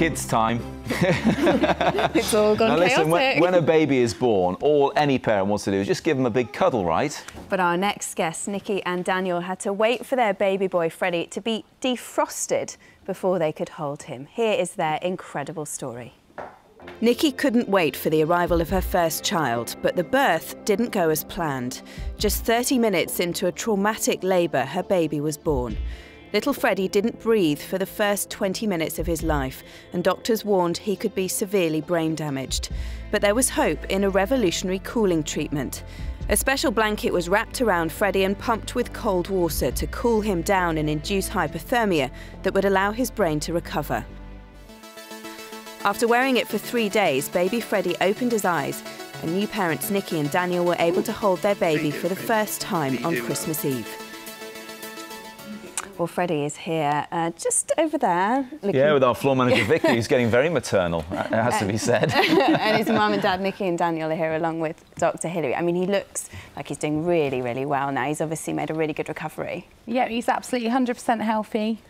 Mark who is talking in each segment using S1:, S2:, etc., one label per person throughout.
S1: kids' time.
S2: It's all gone
S1: chaotic.
S2: Listen,
S1: when a baby is born, all any parent wants to do is just give them a big cuddle, right?
S2: But our next guests, Nikki and Daniel, had to wait for their baby boy, Freddie, to be defrosted before they could hold him. Here is their incredible story. Nikki couldn't wait for the arrival of her first child, but the birth didn't go as planned. Just 30 minutes into a traumatic labour, her baby was born. Little Freddie didn't breathe for the first 20 minutes of his life, and doctors warned he could be severely brain damaged. But there was hope in a revolutionary cooling treatment. A special blanket was wrapped around Freddie and pumped with cold water to cool him down and induce hypothermia that would allow his brain to recover. After wearing it for 3 days, baby Freddie opened his eyes, and new parents Nikki and Daniel were able to hold their baby for the first time on Christmas Eve. Well, Freddie is here, just over there.
S1: Yeah, with our floor manager Vicky, who's getting very maternal, it has to be said.
S2: And his mum and dad, Nikki and Daniel, are here along with Dr. Hilary. I mean, he looks like he's doing really, really well now. He's obviously made a really good recovery.
S3: Yeah, he's absolutely 100% healthy.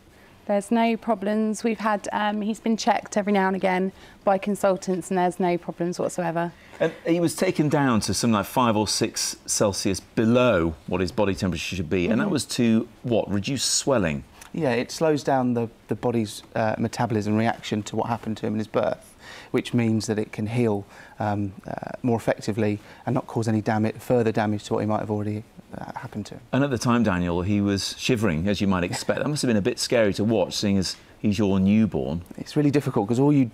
S3: There's no problems. We've had, he's been checked every now and again by consultants, and there's no problems whatsoever.
S1: And he was taken down to something like 5 or 6 Celsius below what his body temperature should be, and that was to, what, reduce swelling?
S4: Yeah, it slows down the body's metabolism reaction to what happened to him in his birth, which means that it can heal more effectively and not cause any further damage to what he might have already happened to him.
S1: And at the time, Daniel, he was shivering, as you might expect. That must have been a bit scary to watch, seeing as he's your newborn.
S4: It's really difficult because all you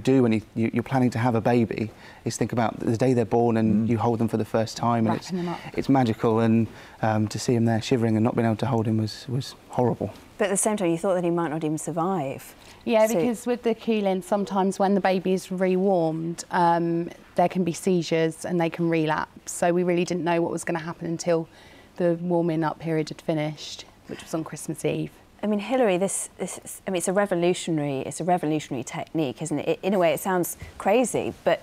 S4: do when you're planning to have a baby is think about the day they're born and you hold them for the first time, and it's magical, and to see him there shivering and not being able to hold him was horrible.
S2: But at the same time, you thought that he might not even survive.
S3: Yeah, because with the cooling, sometimes when the baby is rewarmed, there can be seizures and they can relapse. So we really didn't know what was going to happen until the warming up period had finished, which was on Christmas Eve.
S2: I mean, Hilary, I mean, it's a revolutionary technique, isn't it? In a way, it sounds crazy, but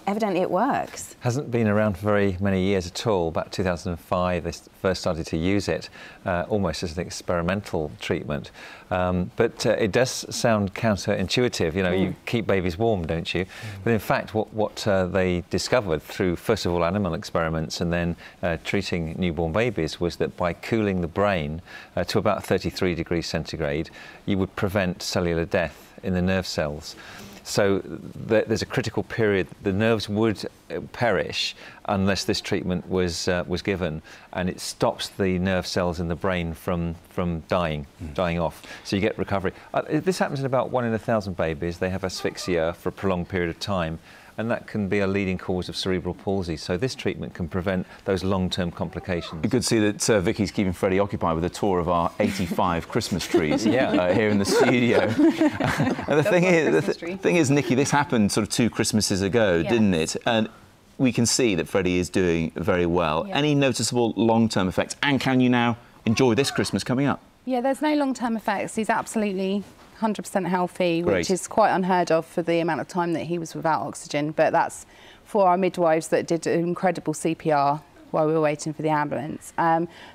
S2: evidently it works.
S5: Hasn't been around for very many years at all. About 2005, they first started to use it almost as an experimental treatment. But it does sound counterintuitive. You know, you keep babies warm, don't you? But in fact, what they discovered through, first of all, animal experiments and then treating newborn babies was that by cooling the brain to about 33 degrees centigrade, you would prevent cellular death in the nerve cells. So there's a critical period. The nerves would perish unless this treatment was given, and it stops the nerve cells in the brain from dying off. So you get recovery. This happens in about 1 in 1,000 babies. They have asphyxia for a prolonged period of time, and that can be a leading cause of cerebral palsy. So this treatment can prevent those long-term complications.
S1: You could see that Vicky's keeping Freddie occupied with a tour of our 85 Christmas trees here in the studio. And the thing is, Nikki, this happened sort of 2 Christmases ago, didn't it? And we can see that Freddie is doing very well. Yeah. Any noticeable long-term effects? And can you now enjoy this Christmas coming up?
S3: Yeah, there's no long-term effects. He's absolutely 100% healthy, which is quite unheard of for the amount of time that he was without oxygen. But that's for our midwives that did incredible CPR while we were waiting for the ambulance.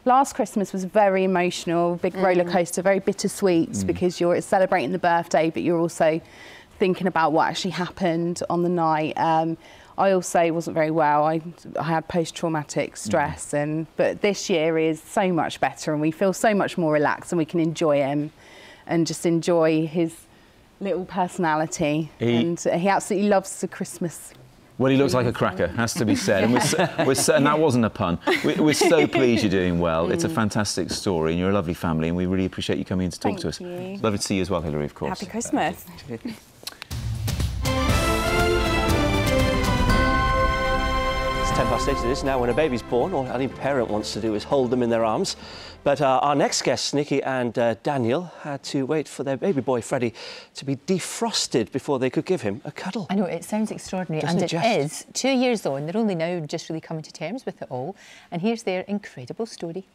S3: Last Christmas was very emotional, big roller coaster, very bittersweet, because you're celebrating the birthday, but you're also thinking about what actually happened on the night. I also wasn't very well. I had post-traumatic stress, but this year is so much better, and we feel so much more relaxed, and we can enjoy him and just enjoy his little personality. And he absolutely loves the Christmas.
S1: Well, he looks like a cracker, has to be said. And, and that wasn't a pun. We're so pleased you're doing well. It's a fantastic story, and you're a lovely family, and we really appreciate you coming in to talk to us.
S2: Thank you.
S1: Lovely to see you as well, Hilary, of course.
S2: Happy Christmas.
S6: It's 8:10 it is now. When a baby's born, all any parent wants to do is hold them in their arms. But our next guests, Nikki and Daniel, had to wait for their baby boy, Freddie, to be defrosted before they could give him a cuddle.
S7: I know, it sounds extraordinary, and it is. 2 years on, they're only now just really coming to terms with it all. And here's their incredible story.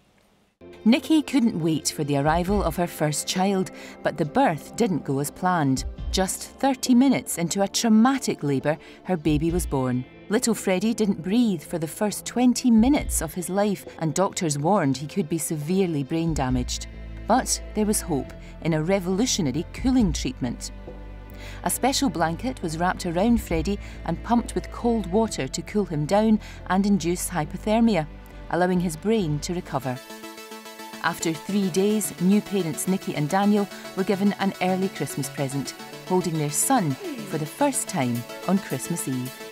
S8: Nikki couldn't wait for the arrival of her first child, but the birth didn't go as planned. Just 30 minutes into a traumatic labour, her baby was born. Little Freddie didn't breathe for the first 20 minutes of his life, and doctors warned he could be severely brain damaged. But there was hope in a revolutionary cooling treatment. A special blanket was wrapped around Freddie and pumped with cold water to cool him down and induce hypothermia, allowing his brain to recover. After 3 days, new parents Nikki and Daniel were given an early Christmas present, holding their son for the first time on Christmas Eve.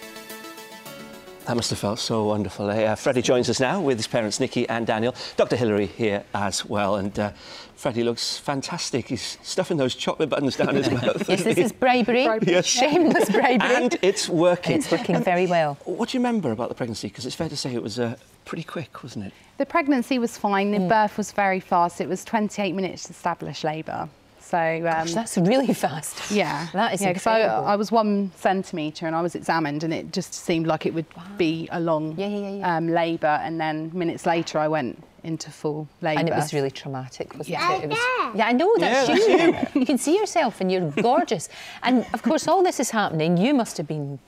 S6: That must have felt so wonderful. Freddie joins us now with his parents, Nikki and Daniel. Dr. Hillary here as well. And Freddie looks fantastic. He's stuffing those chocolate buttons down his mouth.
S7: Yes, this is bribery.
S6: Yes.
S7: Shameless bribery.
S6: And it's working.
S7: It's working very well.
S6: What do you remember about the pregnancy? Because it's fair to say it was pretty quick, wasn't it?
S3: The pregnancy was fine. The birth was very fast. It was 28 minutes to establish labour. So
S7: Gosh, that's really fast.
S3: Yeah,
S7: that is
S3: because I was 1 centimetre and I was examined, and it just seemed like it would be a long labour, and then minutes later I went into full labour.
S7: And it was really traumatic, wasn't it?
S3: It was,
S7: yeah, I know, that's you. You can see yourself and you're gorgeous. And of course, all this is happening. You must have been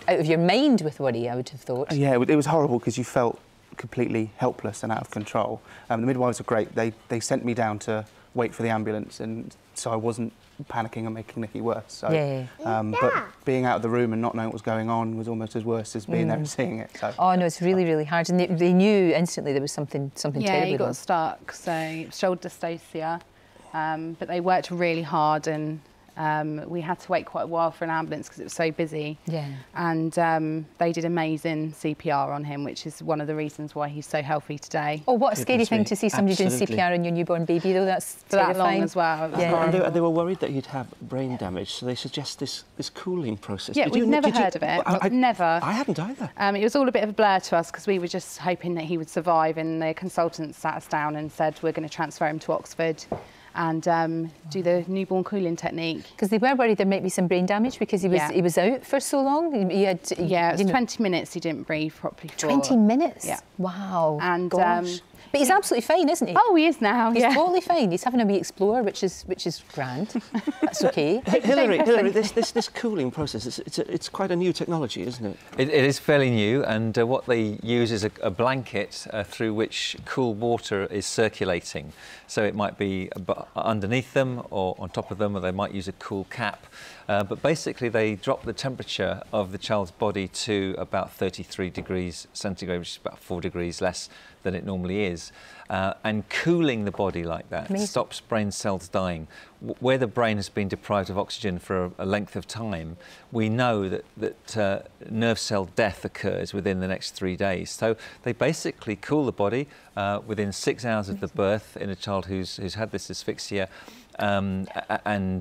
S7: out of your mind with worry, I would have thought.
S4: Yeah, it was horrible because you felt completely helpless and out of control. The midwives were great. They sent me down to wait for the ambulance, and so I wasn't panicking and making Nikki worse. So, but being out of the room and not knowing what was going on was almost as worse as being there and seeing it. So.
S7: Oh no, it's really, really hard. And they knew instantly there was something terrible.
S3: Yeah, he got stuck, so shoulder dystocia. But they worked really hard, and we had to wait quite a while for an ambulance because it was so busy.
S7: Yeah.
S3: And they did amazing CPR on him, which is one of the reasons why he's so healthy today.
S7: Oh, what a scary thing to see somebody doing CPR on your newborn baby, though. That's
S3: for that long as well.
S7: Yeah.
S6: And they were worried that he'd have brain damage, so they suggest this cooling process.
S3: Yeah, we've never heard of it. Never.
S6: I hadn't either.
S3: It was all a bit of a blur to us because we were just hoping that he would survive, and the consultant sat us down and said we're going to transfer him to Oxford and do the newborn cooling technique.
S7: Because they were worried there might be some brain damage because he was out for so long. He had,
S3: it was 20 minutes he didn't breathe properly for.
S7: 20 minutes?
S3: Yeah.
S7: Wow.
S3: And
S7: but he's absolutely fine, isn't he?
S3: Oh, he is now.
S7: He's totally fine. He's having a wee explore, which is grand. That's okay.
S6: Hillary, this cooling process, it's quite a new technology, isn't it?
S5: It is fairly new, and what they use is a blanket through which cool water is circulating. So it might be underneath them or on top of them, or they might use a cool cap. But basically they drop the temperature of the child's body to about 33 degrees centigrade, which is about 4 degrees less than it normally is. And cooling the body like that stops brain cells dying. Where the brain has been deprived of oxygen for a length of time, we know that nerve cell death occurs within the next 3 days. So they basically cool the body within 6 hours of the birth in a child who's had this asphyxia. And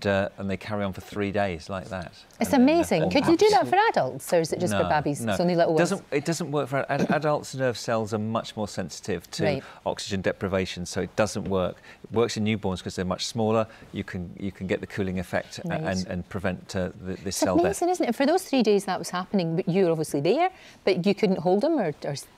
S5: they carry on for 3 days like that.
S7: It's amazing. Could you do that for adults, or is it just for babies?
S5: No,
S7: it's only little ones.
S5: It doesn't work for adults. Nerve cells are much more sensitive to oxygen deprivation, so it doesn't work. It works in newborns because they're much smaller. You can get the cooling effect and prevent this cell death.
S7: It's amazing, isn't it? For those 3 days that was happening, but you were obviously there, but you couldn't hold him or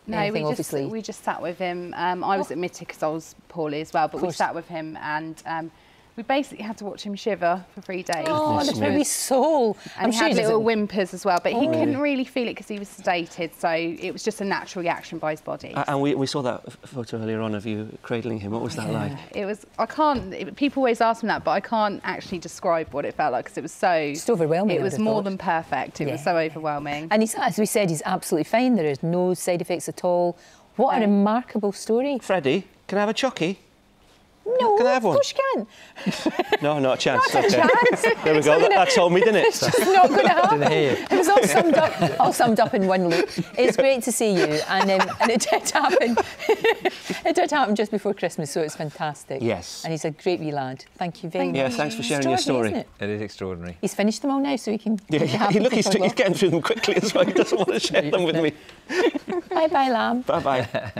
S7: anything, obviously.
S3: We just sat with him. I was admitted because I was poorly as well, but we sat with him and. We basically had to watch him shiver for 3 days.
S7: Oh, the baby soul.
S3: And he had little whimpers as well, but he couldn't really feel it because he was sedated, so it was just a natural reaction by his body.
S6: And we saw that photo earlier on of you cradling him. What was that like?
S3: It was, people always ask me that, but I can't actually describe what it felt like because it was so...
S7: Just overwhelming.
S3: It was more than perfect. It was so overwhelming.
S7: And as we said, he's absolutely fine. There is no side effects at all. What a remarkable story.
S6: Freddie, can I have a chockey?
S7: No,
S6: can I have one?
S7: Of course you can.
S6: No, not a chance.
S7: Not a chance.
S6: There we go. That told me, didn't it?
S7: It's just not going to happen. Didn't hear you. It was all summed up in one look. It's great to see you, and it did happen. It did happen just before Christmas, so it's fantastic.
S6: Yes.
S7: And he's a great wee lad. Thank you very much.
S6: Yeah, thanks for sharing your story.
S7: Isn't it?
S5: It is extraordinary.
S7: He's finished them all now, so he can.
S6: Look, he's getting through them quickly as well. He doesn't want to share them with me.
S7: Bye bye, lamb.
S6: Bye bye.